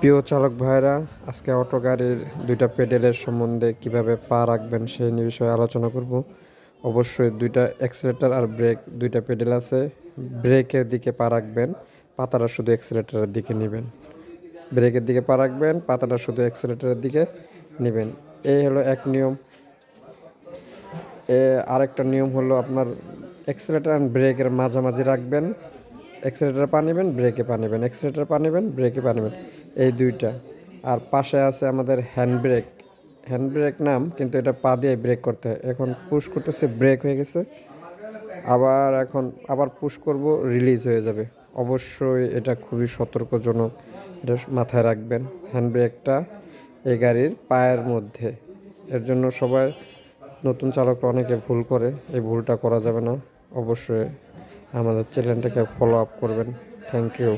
প্রিয় চালক ভাইরা, আজকে অটো গাড়ির দুইটা পেডেলের সম্বন্ধে কিভাবে পা রাখবেন সেই বিষয়ে আলোচনা করব। অবশ্যই দুইটা অ্যাক্সিলারেটর আর ব্রেক দুইটা পেডেল আছে। ব্রেকের দিকে পা রাখবেন, পাতাটা শুধু অ্যাক্সিলারেটরের দিকে নেবেন। ব্রেকের দিকে পা রাখবেন, পাতাটা শুধু অ্যাক্সিলারেটরের দিকে নেবেন। এই হলো এক নিয়ম। আরেকটা নিয়ম হলো আপনার অ্যাক্সিলারেটর অ্যান্ড ব্রেকের মাঝামাঝি রাখবেন। অ্যাক্সিলারেটরে পা নেবেন, ব্রেকে পা নেবেন, অ্যাক্সিলারেটরে পা নেবেন, ব্রেকে পা নেবেন, এই দুইটা। আর পাশে আছে আমাদের হ্যান্ড ব্রেক। হ্যান্ড ব্রেক নাম, কিন্তু এটা পা দিয়ে ব্রেক করতে হয়। এখন পুশ করতেছে, ব্রেক হয়ে গেছে। আবার পুশ করব, রিলিজ হয়ে যাবে। অবশ্যই এটা খুবই সতর্কজনক, এটা মাথায় রাখবেন। হ্যান্ড ব্রেকটা এই গাড়ির পায়ের মধ্যে। এর জন্য সবাই, নতুন চালকরা অনেকে ভুল করে, এই ভুলটা করা যাবে না। অবশ্যই আমাদের চ্যানেলটাকে ফলো আপ করবেন। Thank you.